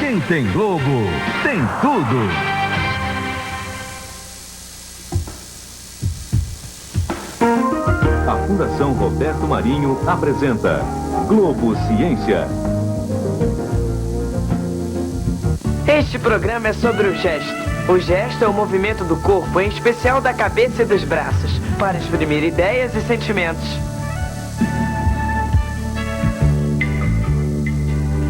Quem tem Globo, tem tudo. A Fundação Roberto Marinho apresenta Globo Ciência. Este programa é sobre o gesto. O gesto é o movimento do corpo, em especial da cabeça e dos braços, para exprimir ideias e sentimentos.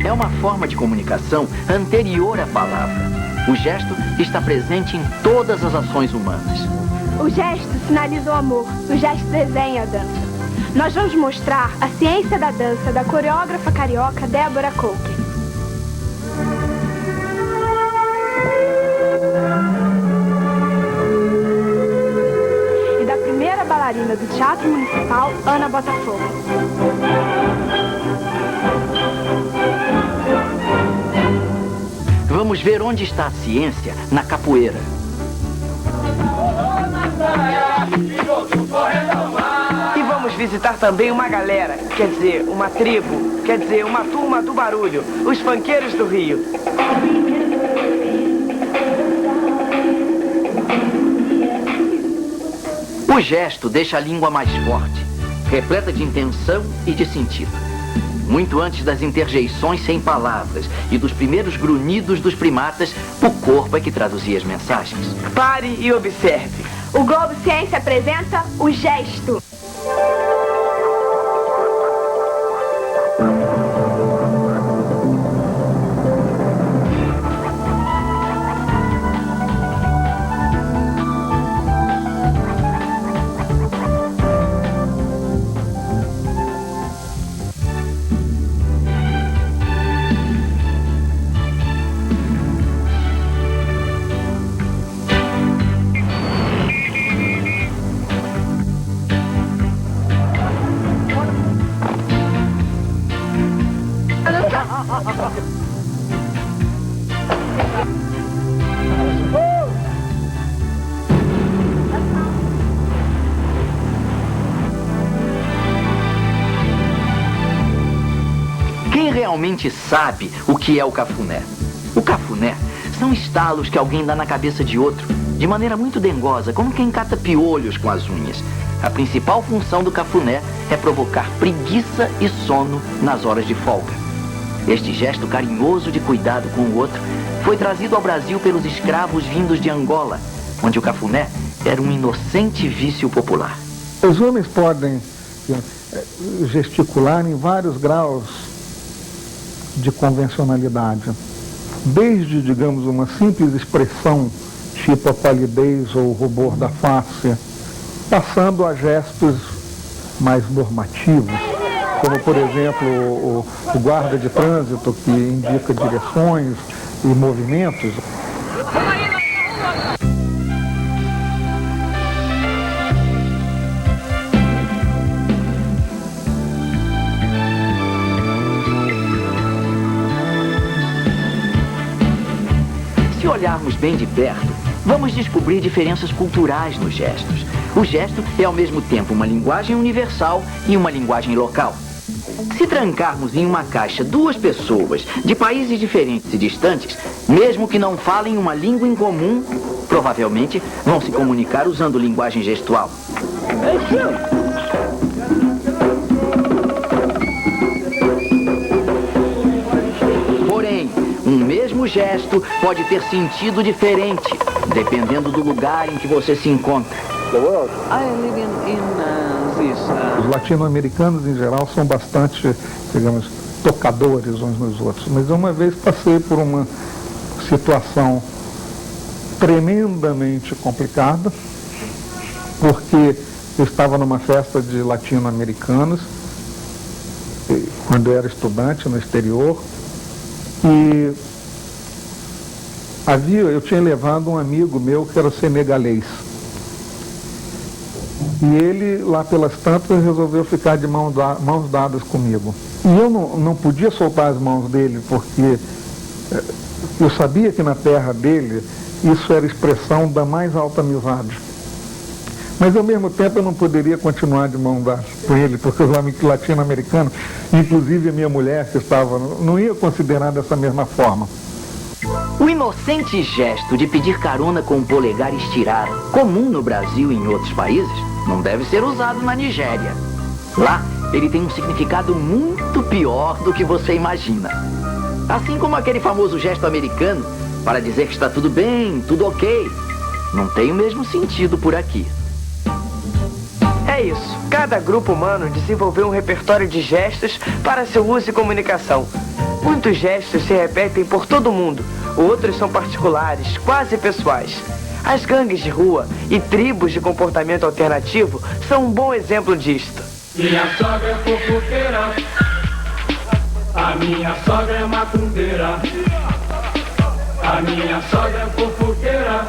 É uma forma de comunicação anterior à palavra. O gesto está presente em todas as ações humanas. O gesto sinaliza o amor, o gesto desenha a dança. Nós vamos mostrar a ciência da dança da coreógrafa carioca Débora Coker. E da primeira bailarina do Teatro Municipal, Ana Botafogo. Vamos ver onde está a ciência na capoeira. E vamos visitar também uma galera, quer dizer, uma tribo, quer dizer, uma turma do barulho, os funkeiros do Rio. O gesto deixa a língua mais forte, repleta de intenção e de sentido. Muito antes das interjeições sem palavras e dos primeiros grunhidos dos primatas, o corpo é que traduzia as mensagens. Pare e observe. O Globo Ciência apresenta o gesto. Quem realmente sabe o que é o cafuné? O cafuné são estalos que alguém dá na cabeça de outro, de maneira muito dengosa, como quem cata piolhos com as unhas. A principal função do cafuné é provocar preguiça e sono nas horas de folga. Este gesto carinhoso de cuidado com o outro foi trazido ao Brasil pelos escravos vindos de Angola, onde o cafuné era um inocente vício popular. Os homens podem gesticular em vários graus de convencionalidade, desde, digamos, uma simples expressão, tipo a palidez ou o rubor da face, passando a gestos mais normativos, como, por exemplo, o guarda de trânsito, que indica direções e movimentos. Se olharmos bem de perto, vamos descobrir diferenças culturais nos gestos. O gesto é ao mesmo tempo uma linguagem universal e uma linguagem local. Se trancarmos em uma caixa duas pessoas de países diferentes e distantes, mesmo que não falem uma língua em comum, provavelmente vão se comunicar usando linguagem gestual. Porém, um mesmo gesto pode ter sentido diferente, dependendo do lugar em que você se encontra. Os latino-americanos, em geral, são bastante, digamos, tocadores uns nos outros. Mas uma vez passei por uma situação tremendamente complicada, porque eu estava numa festa de latino-americanos, quando eu era estudante no exterior, e eu tinha levado um amigo meu que era senegalês. E ele, lá pelas tantas, resolveu ficar de mãos dadas comigo. E eu não podia soltar as mãos dele, porque eu sabia que na terra dele isso era expressão da mais alta amizade. Mas, ao mesmo tempo, eu não poderia continuar de mão dada com ele, porque os latino-americanos, inclusive a minha mulher que estava, não ia considerar dessa mesma forma. O inocente gesto de pedir carona com o polegar estirado, comum no Brasil e em outros países, não deve ser usado na Nigéria. Lá, ele tem um significado muito pior do que você imagina. Assim como aquele famoso gesto americano para dizer que está tudo bem, tudo ok, não tem o mesmo sentido por aqui. É isso. Cada grupo humano desenvolveu um repertório de gestos para seu uso e comunicação. Muitos gestos se repetem por todo mundo, outros são particulares, quase pessoais. As gangues de rua e tribos de comportamento alternativo são um bom exemplo disto. Minha sogra é fofoqueira, a minha sogra é macumbeira, a minha sogra é fofoqueira.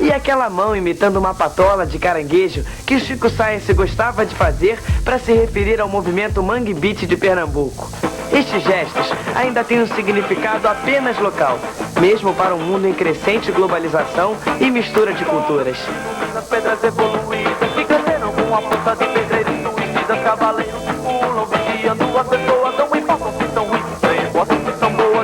E aquela mão imitando uma patola de caranguejo que o Chico Science gostava de fazer para se referir ao movimento Mangue Beat de Pernambuco. Estes gestos ainda têm um significado apenas local, mesmo para um mundo em crescente globalização e mistura de culturas. As pedras evoluídas que cresceram com a força de pedreiros suicidas, cavaleiros que pulam, vigiando as pessoas, não importam se são ruins, não importam se são boas.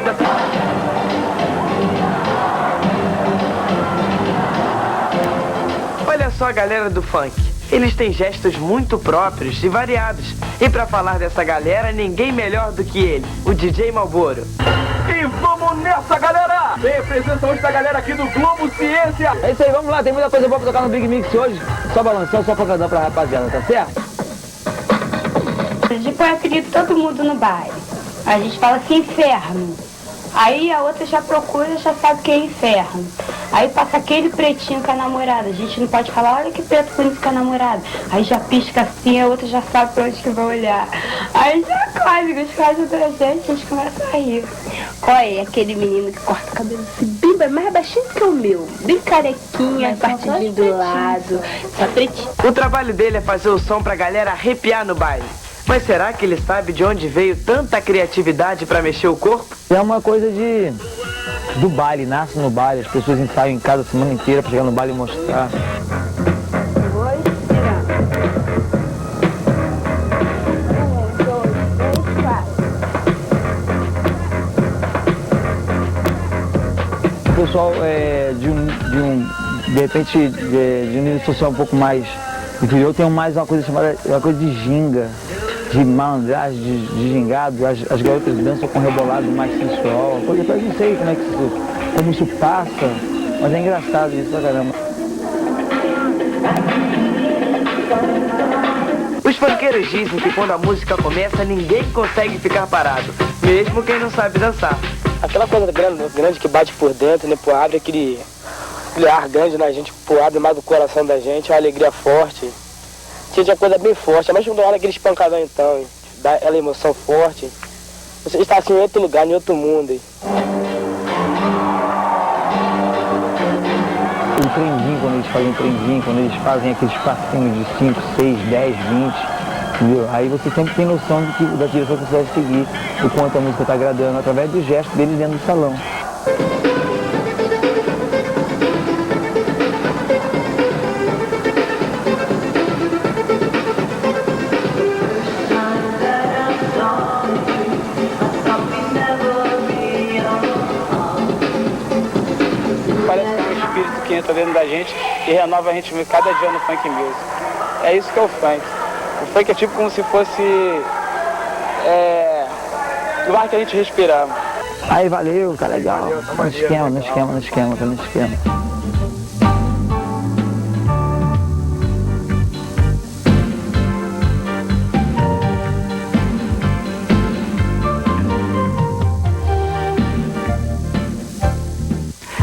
Olha só a galera do funk. Eles têm gestos muito próprios e variados. E para falar dessa galera, ninguém melhor do que ele, o DJ Malboro. E vamos nessa, galera! Representação da galera aqui do Globo Ciência. É isso aí, vamos lá, tem muita coisa boa pra tocar no Big Mix hoje. Só balançando, só pancadão pra rapaziada, tá certo? A gente põe apelido todo mundo no baile. A gente fala assim, inferno. Aí a outra já procura, já sabe que é inferno. Aí passa aquele pretinho com a namorada. A gente não pode falar, olha que preto bonito com a namorada. Aí já pisca assim, a outra já sabe pra onde que vai olhar. Aí já quase, os casos da gente, a gente começa a rir. Qual é aquele menino que corta o cabelo assim, bem mais baixinho que o meu? Bem carequinha, partidinho do lado, só pretinho. O trabalho dele é fazer o som pra galera arrepiar no baile. Mas será que ele sabe de onde veio tanta criatividade pra mexer o corpo? É uma coisa do baile, nasce no baile, as pessoas ensaiam em casa a semana inteira pra chegar no baile e mostrar. O pessoal de repente, de um nível social um pouco mais inferior, tem mais uma coisa chamada de ginga, de malandragem, de gingado. As garotas dançam com rebolado mais sensual, uma coisa que eu não sei como isso passa, mas é engraçado isso pra caramba. Os funkeiros dizem que quando a música começa, ninguém consegue ficar parado, mesmo quem não sabe dançar. Aquela coisa grande que bate por dentro, né, abre aquele ar grande na gente, abre mais do coração da gente, é uma alegria forte. Tinha coisa bem forte, mas quando olha aquele espancadão então, dá aquela emoção forte, você está assim em outro lugar, em outro mundo. O trem-din, quando eles fazem trem-din, quando eles fazem aqueles passinhos de 5, 6, 10, 20, entendeu? Aí você sempre tem noção da direção que você deve seguir, o quanto a música está agradando, através do gesto deles dentro do salão. Parece que é um espírito que entra dentro da gente e renova a gente cada dia no funk music. É isso que é o funk. O funk é tipo como se fosse o ar que a gente respirava. Aí valeu, tá legal. No esquema.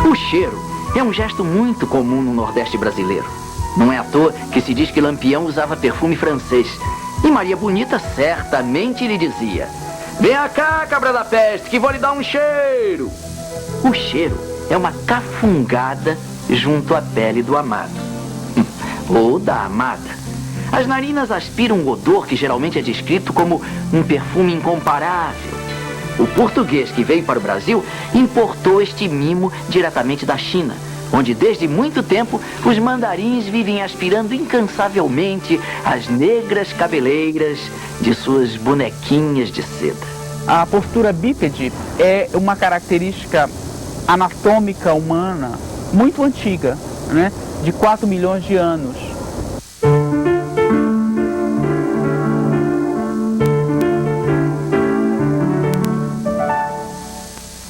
O cheiro é um gesto muito comum no Nordeste brasileiro. Não é à toa que se diz que Lampião usava perfume francês. E Maria Bonita certamente lhe dizia: vem cá, cabra da peste, que vou lhe dar um cheiro. O cheiro é uma cafungada junto à pele do amado. Ou da amada. As narinas aspiram um odor que geralmente é descrito como um perfume incomparável. O português que veio para o Brasil importou este mimo diretamente da China, onde desde muito tempo os mandarins vivem aspirando incansavelmente as negras cabeleiras de suas bonequinhas de seda. A postura bípede é uma característica anatômica humana muito antiga, né? De 4 milhões de anos.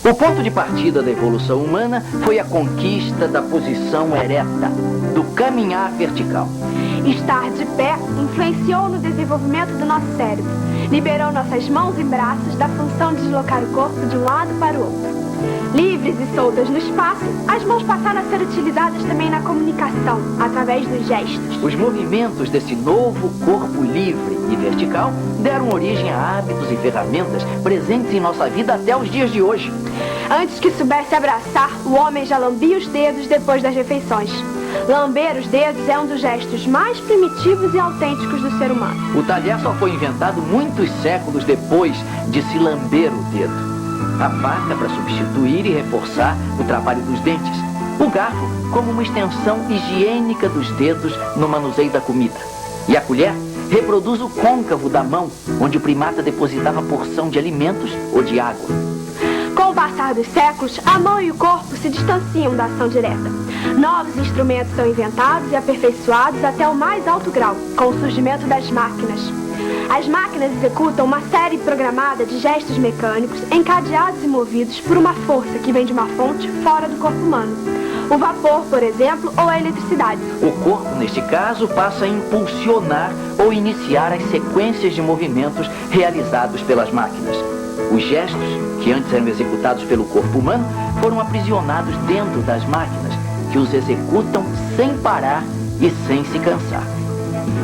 O ponto de partida da evolução humana foi a conquista da posição ereta, do caminhar vertical. Estar de pé influenciou no desenvolvimento do nosso cérebro. Liberou nossas mãos e braços da função de deslocar o corpo de um lado para o outro. Livres e soltas no espaço, as mãos passaram a ser utilizadas também na comunicação, através dos gestos. Os movimentos desse novo corpo livre e vertical deram origem a hábitos e ferramentas presentes em nossa vida até os dias de hoje. Antes que soubesse abraçar, o homem já lambia os dedos depois das refeições. Lamber os dedos é um dos gestos mais primitivos e autênticos do ser humano. O talher só foi inventado muitos séculos depois de se lamber o dedo. A faca para substituir e reforçar o trabalho dos dentes. O garfo como uma extensão higiênica dos dedos no manuseio da comida. E a colher reproduz o côncavo da mão, onde o primata depositava porção de alimentos ou de água. Com o passar dos séculos, a mão e o corpo se distanciam da ação direta. Novos instrumentos são inventados e aperfeiçoados até o mais alto grau, com o surgimento das máquinas. As máquinas executam uma série programada de gestos mecânicos encadeados e movidos por uma força que vem de uma fonte fora do corpo humano. O vapor, por exemplo, ou a eletricidade. O corpo, neste caso, passa a impulsionar ou iniciar as sequências de movimentos realizados pelas máquinas. Os gestos, que antes eram executados pelo corpo humano, foram aprisionados dentro das máquinas, que os executam sem parar e sem se cansar.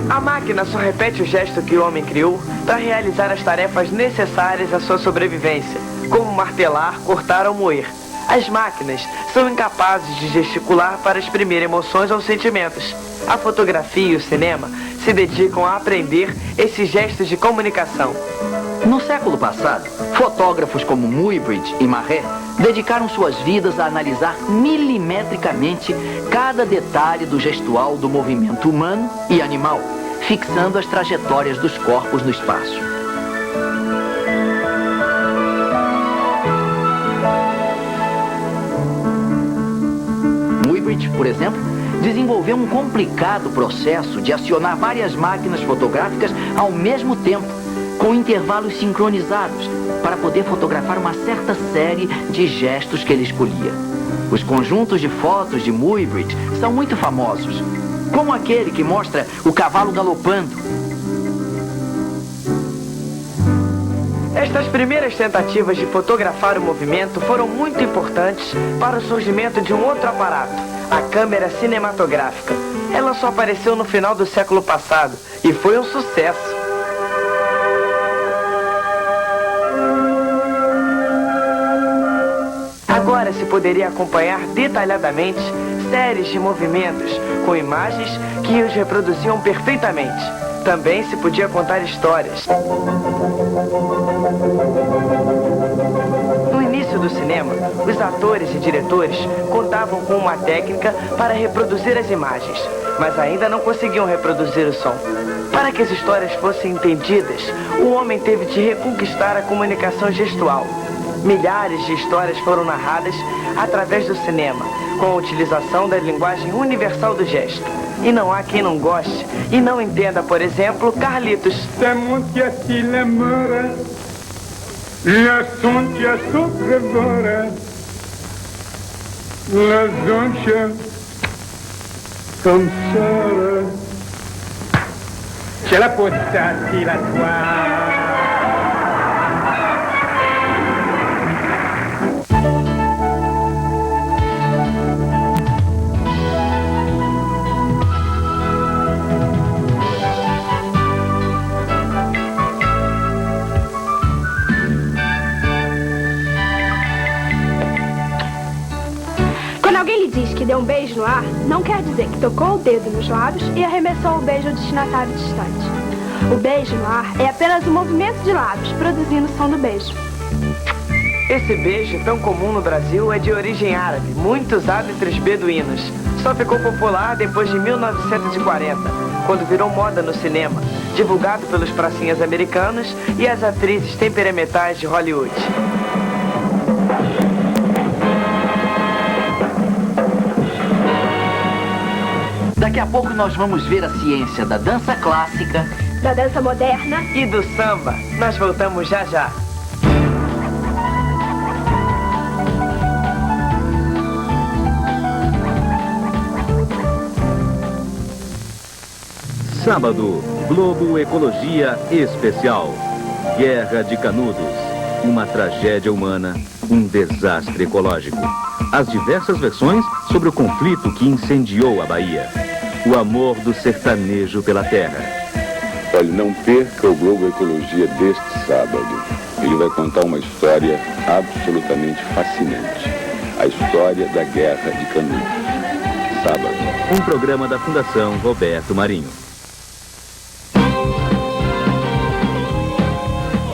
A máquina só repete o gesto que o homem criou para realizar as tarefas necessárias à sua sobrevivência, como martelar, cortar ou moer. As máquinas são incapazes de gesticular para exprimir emoções ou sentimentos. A fotografia e o cinema se dedicam a aprender esses gestos de comunicação. No século passado, fotógrafos como Muybridge e Marret dedicaram suas vidas a analisar milimetricamente cada detalhe do gestual do movimento humano e animal, fixando as trajetórias dos corpos no espaço. Muybridge, por exemplo, desenvolveu um complicado processo de acionar várias máquinas fotográficas ao mesmo tempo, com intervalos sincronizados, para poder fotografar uma certa série de gestos que ele escolhia. Os conjuntos de fotos de Muybridge são muito famosos, como aquele que mostra o cavalo galopando. Estas primeiras tentativas de fotografar o movimento foram muito importantes para o surgimento de um outro aparato, a câmera cinematográfica. Ela só apareceu no final do século passado e foi um sucesso. Agora se poderia acompanhar detalhadamente séries de movimentos com imagens que os reproduziam perfeitamente. Também se podia contar histórias. No início do cinema, os atores e diretores contavam com uma técnica para reproduzir as imagens, mas ainda não conseguiam reproduzir o som. Para que as histórias fossem entendidas, o homem teve de reconquistar a comunicação gestual. Milhares de histórias foram narradas através do cinema, com a utilização da linguagem universal do gesto. E não há quem não goste e não entenda, por exemplo, Carlitos. Quando alguém lhe diz que deu um beijo no ar, não quer dizer que tocou o dedo nos lábios e arremessou o beijo ao destinatário distante. O beijo no ar é apenas um movimento de lábios, produzindo o som do beijo. Esse beijo, tão comum no Brasil, é de origem árabe, muito usado entre os beduínos. Só ficou popular depois de 1940, quando virou moda no cinema, divulgado pelos pracinhas americanos e as atrizes temperamentais de Hollywood. pouco nós vamos ver a ciência da dança clássica, Da dança moderna. E do samba. Nós voltamos já já. Sábado, Globo Ecologia Especial. Guerra de Canudos. Uma tragédia humana, um desastre ecológico. As diversas versões sobre o conflito que incendiou a Bahia. O amor do sertanejo pela terra. Olha, não perca o Globo Ecologia deste sábado. Ele vai contar uma história absolutamente fascinante. A história da Guerra de Canudos. Sábado. Um programa da Fundação Roberto Marinho.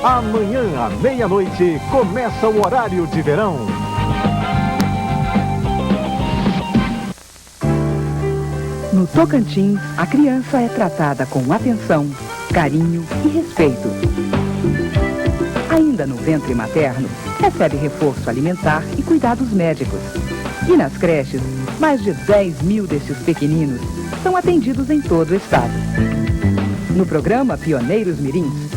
Amanhã, à meia-noite, começa o horário de verão. No Tocantins, a criança é tratada com atenção, carinho e respeito. Ainda no ventre materno, recebe reforço alimentar e cuidados médicos. E nas creches, mais de 10 mil desses pequeninos são atendidos em todo o estado. No programa Pioneiros Mirins,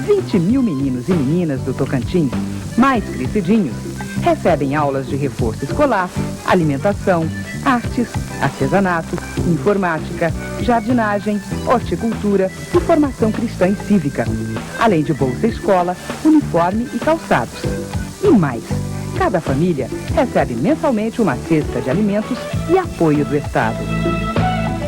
20 mil meninos e meninas do Tocantins, mais crescidinhos, recebem aulas de reforço escolar, alimentação, artes, artesanato, informática, jardinagem, horticultura e formação cristã e cívica, além de bolsa escola, uniforme e calçados. E mais, cada família recebe mensalmente uma cesta de alimentos e apoio do Estado.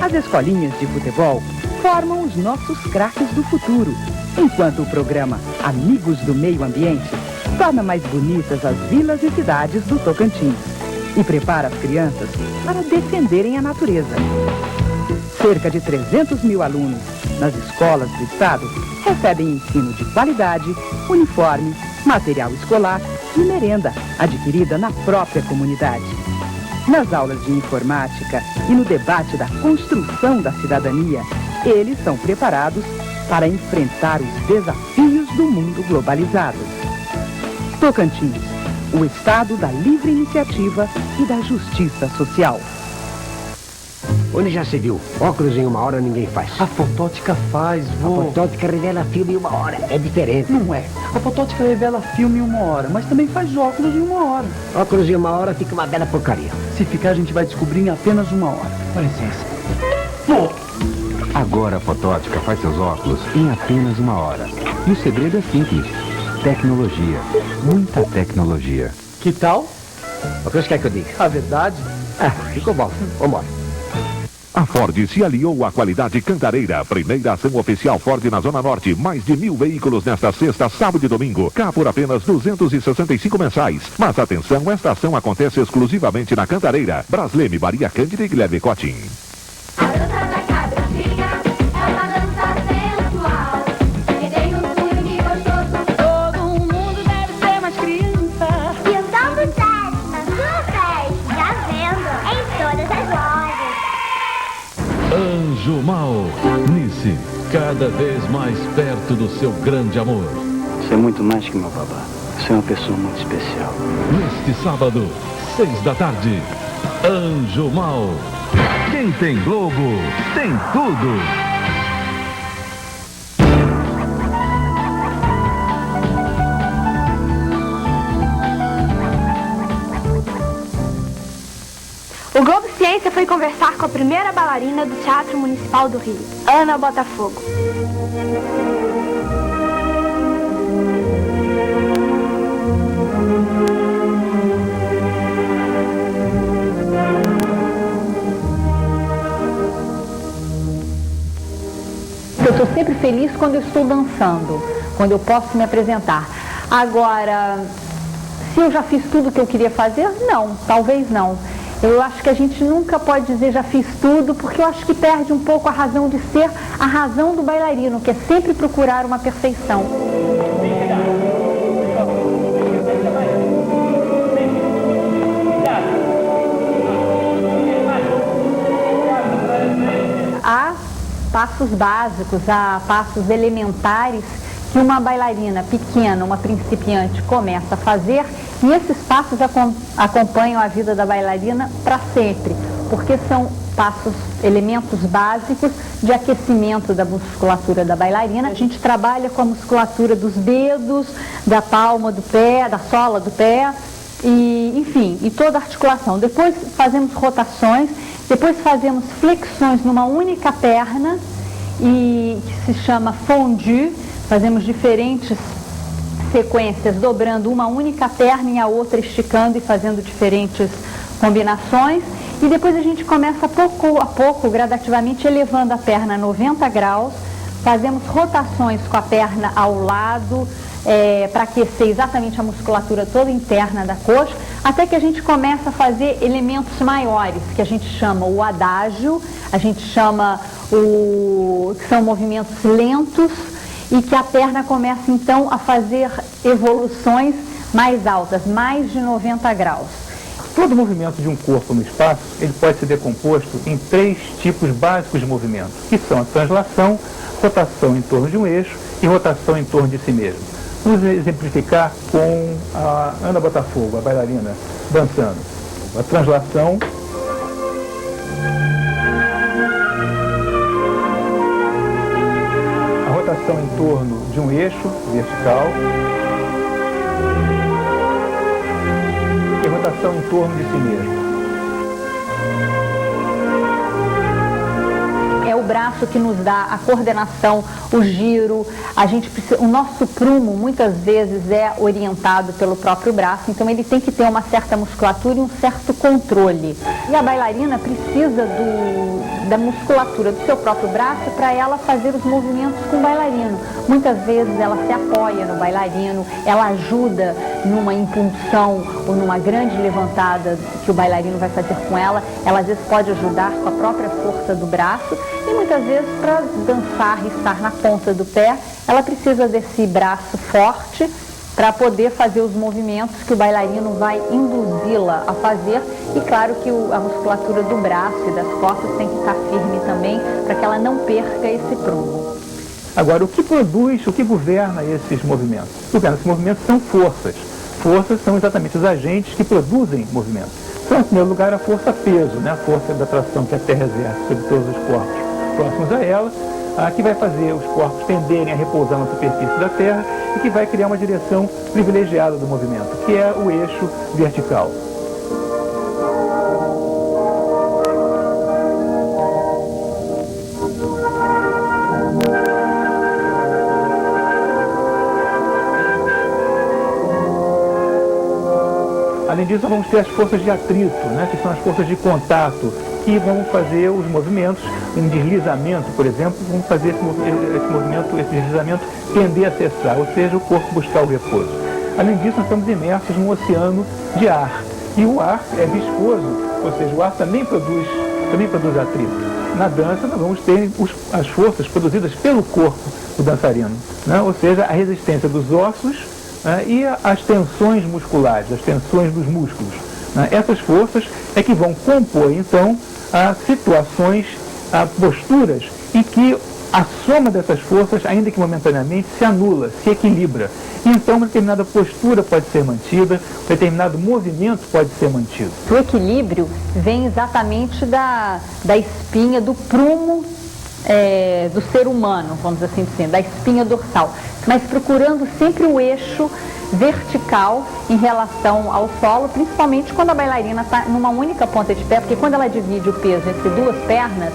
As escolinhas de futebol formam os nossos craques do futuro, enquanto o programa Amigos do Meio Ambiente torna mais bonitas as vilas e cidades do Tocantins e prepara as crianças para defenderem a natureza. Cerca de 300 mil alunos nas escolas do estado recebem ensino de qualidade, uniforme, material escolar e merenda adquirida na própria comunidade. Nas aulas de informática e no debate da construção da cidadania, eles são preparados para enfrentar os desafios do mundo globalizado. Tocantins, o estado da livre iniciativa e da justiça social. Onde já se viu? Óculos em 1 hora ninguém faz. A fotótica faz, vô. A fotótica revela filme em 1 hora. É diferente. Não é. A fotótica revela filme em 1 hora, mas também faz óculos em 1 hora. Óculos em 1 hora fica uma bela porcaria. Se ficar, a gente vai descobrir em apenas 1 hora. Com licença. Vô! Agora a Fotótica faz seus óculos em apenas 1 hora. E o segredo é simples. Tecnologia. Muita tecnologia. Que tal? O que você quer que eu diga? A verdade? Ficou bom. Vambora. A Ford se aliou à qualidade Cantareira. Primeira ação oficial Ford na Zona Norte. Mais de 1.000 veículos nesta sexta, sábado e domingo. Cá por apenas 265 mensais. Mas atenção, esta ação acontece exclusivamente na Cantareira. Brasleme, Maria Cândida e Guilherme Cotin. Anjo Mal, Nice, cada vez mais perto do seu grande amor. Você é muito mais que meu babá. Você é uma pessoa muito especial. Neste sábado, 6 da tarde, Anjo Mal. Quem tem Globo, tem tudo. O Globo Ciência foi conversar com a primeira bailarina do Teatro Municipal do Rio, Ana Botafogo. Eu estou sempre feliz quando eu estou dançando, quando eu posso me apresentar. Agora, se eu já fiz tudo o que eu queria fazer, não, talvez não. Eu acho que a gente nunca pode dizer já fiz tudo, porque eu acho que perde um pouco a razão de ser, a razão do bailarino, que é sempre procurar uma perfeição. Há passos básicos, há passos elementares que uma bailarina pequena, uma principiante, começa a fazer, e esses passos acompanham a vida da bailarina para sempre, porque são passos, elementos básicos de aquecimento da musculatura da bailarina. A gente trabalha com a musculatura dos dedos, da palma do pé, da sola do pé, e, enfim, e toda a articulação. Depois fazemos rotações, depois fazemos flexões numa única perna, e que se chama fondue. Fazemos diferentes sequências, dobrando uma única perna e a outra esticando e fazendo diferentes combinações. E depois a gente começa pouco a pouco, gradativamente, elevando a perna a 90 graus. Fazemos rotações com a perna ao lado, para aquecer exatamente a musculatura toda interna da coxa, até que a gente começa a fazer elementos maiores, que a gente chama o adágio, a gente chama que são movimentos lentos, e que a perna começa então a fazer evoluções mais altas, mais de 90 graus. Todo movimento de um corpo no espaço, ele pode ser decomposto em 3 tipos básicos de movimento, que são a translação, rotação em torno de um eixo e rotação em torno de si mesmo. Vamos exemplificar com a Ana Botafogo, a bailarina, dançando. A translação. A rotação em torno de um eixo vertical. E rotação em torno de si mesmo. É o braço que nos dá a coordenação, o giro. O nosso prumo muitas vezes é orientado pelo próprio braço, então ele tem que ter uma certa musculatura e um certo controle. E a bailarina precisa da musculatura do seu próprio braço para ela fazer os movimentos com o bailarino. Muitas vezes ela se apoia no bailarino, ela ajuda numa impulsão ou numa grande levantada que o bailarino vai fazer com ela. Ela às vezes pode ajudar com a própria força do braço, e muitas vezes para dançar e estar na ponta do pé, ela precisa desse braço forte para poder fazer os movimentos que o bailarino vai induzi-la a fazer. E claro que a musculatura do braço e das costas tem que estar firme também, para que ela não perca esse prumo. Agora, o que produz, o que governa esses movimentos? Governa esses movimentos são forças. Forças são exatamente os agentes que produzem movimentos. Então, em primeiro lugar, a força-peso, né? A força da tração que a Terra exerce sobre todos os corpos próximos a ela, que vai fazer os corpos tenderem a repousar na superfície da Terra e que vai criar uma direção privilegiada do movimento, que é o eixo vertical. Além disso, vamos ter as forças de atrito, né, que são as forças de contato, que vão fazer os movimentos, um deslizamento, por exemplo, vamos fazer esse deslizamento tender a cessar, ou seja, o corpo buscar o repouso. Além disso, nós estamos imersos num oceano de ar, e o ar é viscoso, ou seja, o ar também produz atrito. Na dança, nós vamos ter as forças produzidas pelo corpo do dançarino, né, ou seja, a resistência dos ossos, e as tensões musculares, as tensões dos músculos. Essas forças é que vão compor, então, situações, posturas em que a soma dessas forças, ainda que momentaneamente, se anula, se equilibra. E então uma determinada postura pode ser mantida, um determinado movimento pode ser mantido. O equilíbrio vem exatamente da espinha, do prumo do ser humano, vamos assim dizer, da espinha dorsal, mas procurando sempre o eixo vertical em relação ao solo, principalmente quando a bailarina está numa única ponta de pé, porque quando ela divide o peso entre 2 pernas,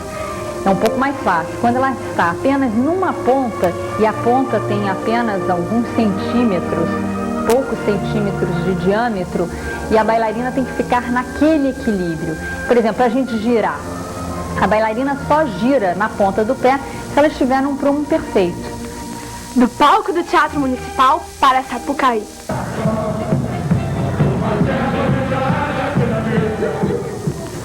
é um pouco mais fácil. Quando ela está apenas numa ponta, e a ponta tem apenas alguns centímetros, poucos centímetros de diâmetro, e a bailarina tem que ficar naquele equilíbrio. Por exemplo, para a gente girar, a bailarina só gira na ponta do pé se ela estiver num prumo perfeito. Do palco do Teatro Municipal para Sapucaí.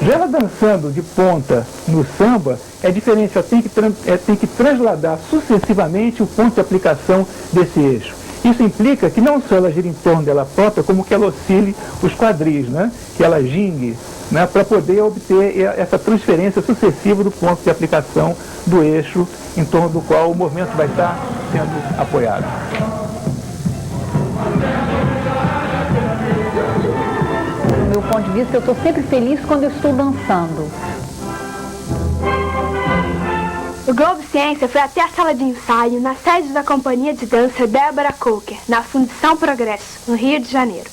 Já ela dançando de ponta no samba, é diferente, ela tem que trasladar sucessivamente o ponto de aplicação desse eixo. Isso implica que não só ela gira em torno dela própria, como que ela oscile os quadris, né? Que ela gingue, né? Para poder obter essa transferência sucessiva do ponto de aplicação do eixo em torno do qual o movimento vai estar sendo apoiado. Do meu ponto de vista, eu estou sempre feliz quando eu estou dançando. O Globo Ciência foi até a sala de ensaio na sede da companhia de dança Débora Coker, na Fundição Progresso, no Rio de Janeiro.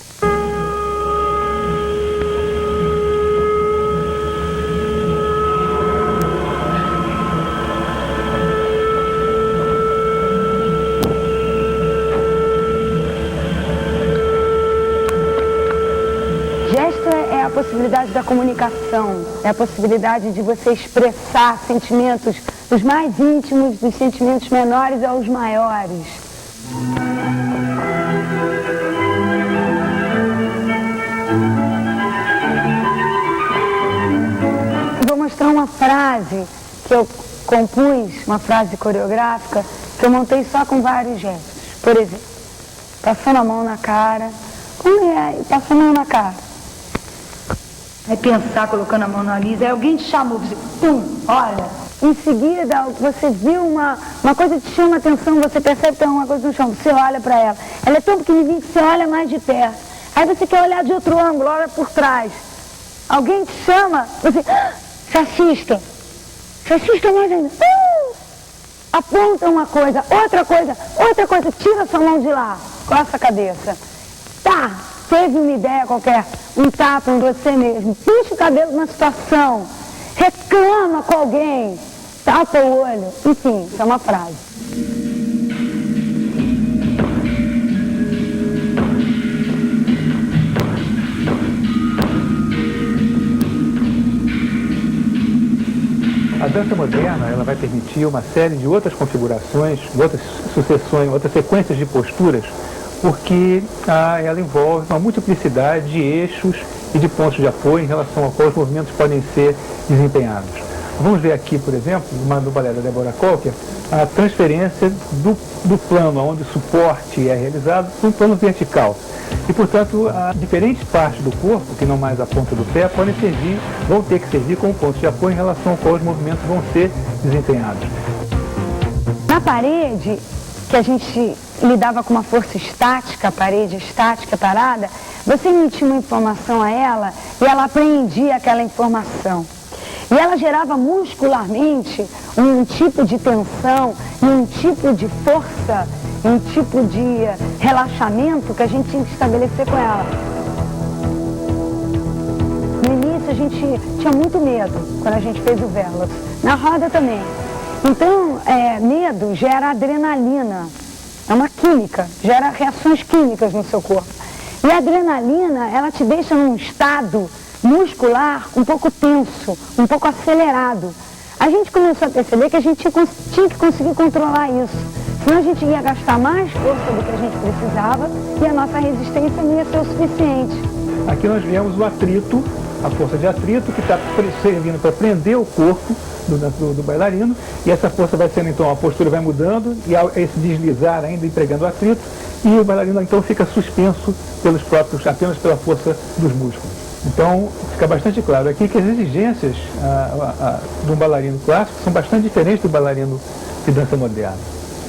É a possibilidade da comunicação, é a possibilidade de você expressar sentimentos dos mais íntimos, dos sentimentos menores aos maiores. Vou mostrar uma frase que eu compus, uma frase coreográfica, que eu montei só com vários gestos. Por exemplo, passando a mão na cara. Como é? Passando a mão na cara. Aí pensar, colocando a mão no nariz, aí alguém te chamou, você, pum, olha. Em seguida, você viu uma coisa que te chama a atenção, você percebe que tem uma coisa no chão, você olha para ela. Ela é tão pequenininha que você olha mais de perto. Aí você quer olhar de outro ângulo, olha por trás. Alguém te chama, você se assista mais ainda. Aponta uma coisa, outra coisa, tira sua mão de lá, coça a cabeça. Tá, teve uma ideia qualquer, um tapa em você mesmo, puxa o cabelo numa situação, reclama com alguém, tapa o olho, enfim, isso é uma frase. A dança moderna, ela vai permitir uma série de outras configurações, outras sucessões, outras sequências de posturas, porque ela envolve uma multiplicidade de eixos e de pontos de apoio em relação ao qual os movimentos podem ser desempenhados. Vamos ver aqui, por exemplo, no balé da Débora Coker, a transferência do plano onde o suporte é realizado para um plano vertical. E, portanto, diferentes partes do corpo, que não mais a ponta do pé, vão ter que servir como pontos de apoio em relação ao qual os movimentos vão ser desempenhados. Na parede, que a gente lidava com uma força estática, a parede estática, parada, você emitia uma informação a ela e ela apreendia aquela informação. E ela gerava muscularmente um tipo de tensão e um tipo de força, um tipo de relaxamento que a gente tinha que estabelecer com ela. No início a gente tinha muito medo quando a gente fez o Velox, na roda também. Então, medo gera adrenalina, é uma química, gera reações químicas no seu corpo. E a adrenalina, ela te deixa num estado muscular um pouco tenso, um pouco acelerado. A gente começou a perceber que a gente tinha que conseguir controlar isso, senão a gente ia gastar mais força do que a gente precisava e a nossa resistência não ia ser o suficiente. Aqui nós vemos o atrito, a força de atrito, que está servindo para prender o corpo do bailarino, e essa força vai sendo, então, a postura vai mudando, e esse deslizar ainda empregando o atrito, e o bailarino então fica suspenso apenas pela força dos músculos. Então, fica bastante claro aqui que as exigências de um bailarino clássico são bastante diferentes do bailarino de dança moderna.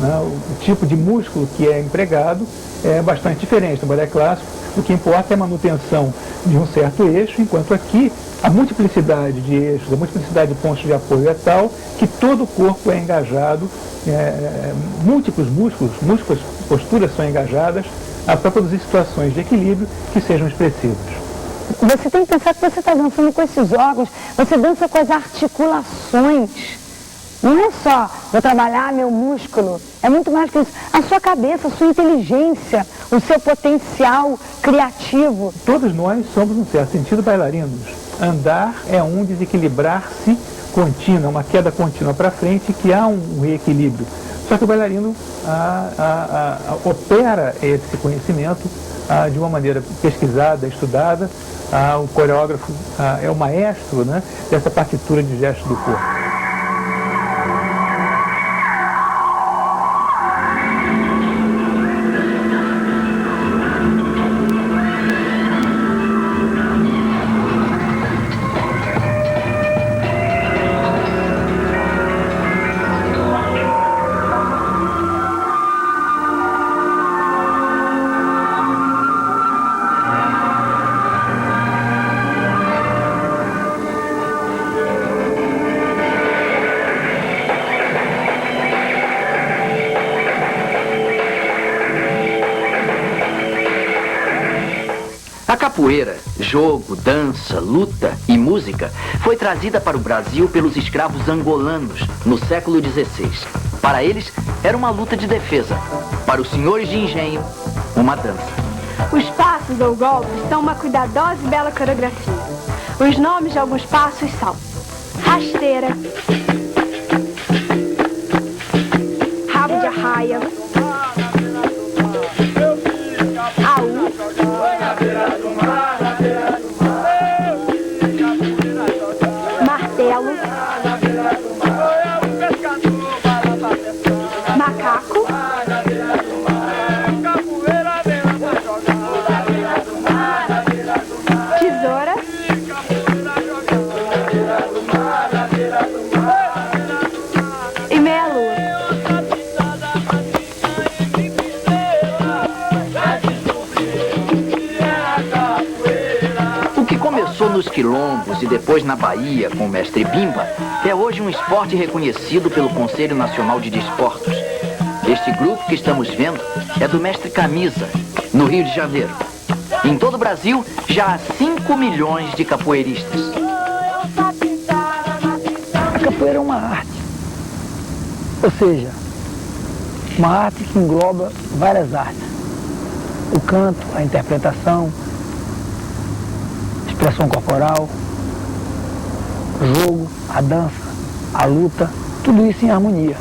O tipo de músculo que é empregado é bastante diferente no balé clássico. O que importa é a manutenção de um certo eixo, enquanto aqui a multiplicidade de eixos, a multiplicidade de pontos de apoio é tal que todo o corpo é engajado, múltiplos músculos, posturas são engajadas para produzir situações de equilíbrio que sejam expressivas. Você tem que pensar que você está dançando com esses órgãos, você dança com as articulações. Não é só vou trabalhar meu músculo, é muito mais que isso. A sua cabeça, a sua inteligência, o seu potencial criativo. Todos nós somos, num certo sentido, bailarinos. Andar é um desequilibrar-se contínuo, uma queda contínua para frente, que há um reequilíbrio. Só que o bailarino opera esse conhecimento de uma maneira pesquisada, estudada. O coreógrafo é o maestro, né, dessa partitura de gestos do corpo. capoeira, jogo, dança, luta e música foi trazida para o Brasil pelos escravos angolanos no século XVI. Para eles, era uma luta de defesa. Para os senhores de engenho, uma dança. Os passos ou golpes são uma cuidadosa e bela coreografia. Os nomes de alguns passos são rasteira, rabo de arraia, aú, martelo, macaco, tesoura, e meia-lua. O que começou nos quilombos e depois na Bahia com o mestre Bimba é hoje um esporte reconhecido pelo Conselho Nacional de Desportos. Este grupo que estamos vendo é do mestre Camisa, no Rio de Janeiro. Em todo o Brasil, já há 5 milhões de capoeiristas. A capoeira é uma arte, ou seja, uma arte que engloba várias artes. O canto, a interpretação, a expressão corporal, o jogo, a dança, a luta, tudo isso em harmonia.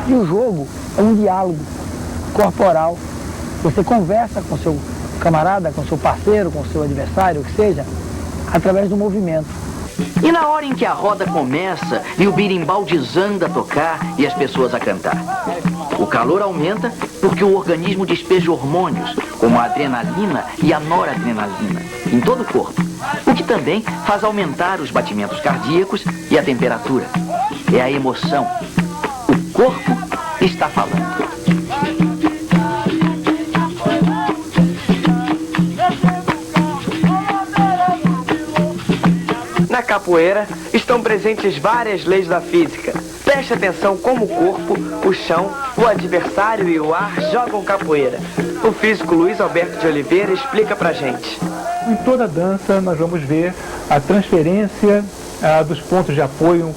E o jogo é um diálogo corporal. Você conversa com seu camarada, com seu parceiro, com seu adversário, o que seja, através do movimento. E na hora em que a roda começa e o birimbau desanda a tocar e as pessoas a cantar? O calor aumenta porque o organismo despeja hormônios, como a adrenalina e a noradrenalina, em todo o corpo, o que também faz aumentar os batimentos cardíacos e a temperatura. É a emoção. O corpo está falando. Na capoeira estão presentes várias leis da física. Preste atenção como o corpo, o chão, o adversário e o ar jogam capoeira. O físico Luiz Alberto de Oliveira explica pra gente. Em toda dança nós vamos ver a transferência dos pontos de apoio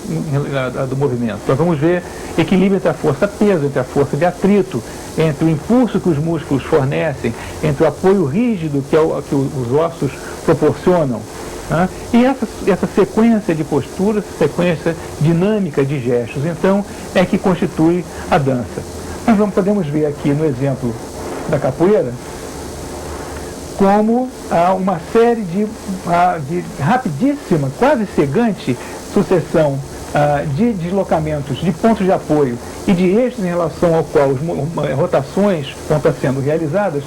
do movimento. Nós vamos ver equilíbrio entre a força-peso, entre a força de atrito, entre o impulso que os músculos fornecem, entre o apoio rígido que os ossos proporcionam. E essa sequência de posturas, sequência dinâmica de gestos, então, é que constitui a dança. Nós podemos ver aqui no exemplo da capoeira como uma série de rapidíssima, quase cegante sucessão de deslocamentos, de pontos de apoio e de eixos em relação ao qual as rotações vão estar sendo realizadas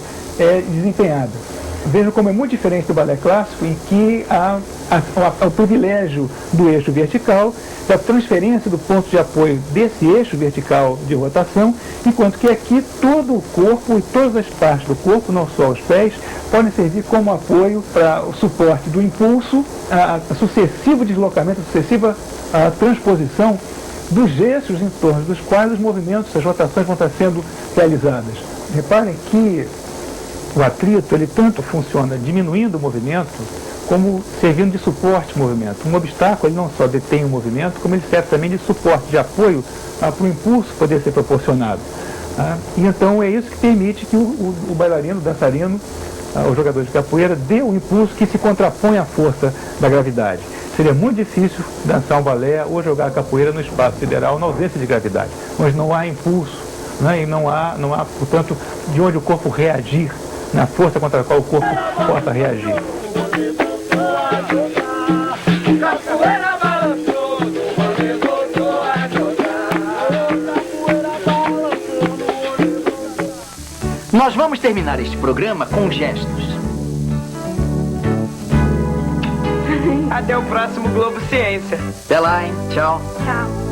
desempenhadas. Vejam como é muito diferente do balé clássico, em que há o privilégio do eixo vertical, da transferência do ponto de apoio desse eixo vertical de rotação, enquanto que aqui todo o corpo e todas as partes do corpo, não só os pés, podem servir como apoio para o suporte do impulso, a sucessivo deslocamento, a sucessiva transposição dos eixos em torno dos quais os movimentos, as rotações vão estar sendo realizadas. Reparem que o atrito, ele tanto funciona diminuindo o movimento, como servindo de suporte ao movimento. Um obstáculo, ele não só detém o movimento, como ele serve também de suporte, de apoio para o impulso poder ser proporcionado. E então é isso que permite que o bailarino, o dançarino, o jogador de capoeira, dê um impulso que se contrapõe à força da gravidade. Seria muito difícil dançar um balé ou jogar capoeira no espaço sideral na ausência de gravidade, onde não há impulso, e não há, portanto, de onde o corpo reagir, na força contra a qual o corpo possa reagir. Nós vamos terminar este programa com gestos. Até o próximo Globo Ciência. Até lá, hein? Tchau. Tchau.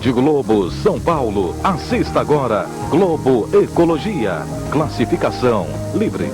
Rede Globo, São Paulo. Assista agora Globo Ecologia. Classificação livre.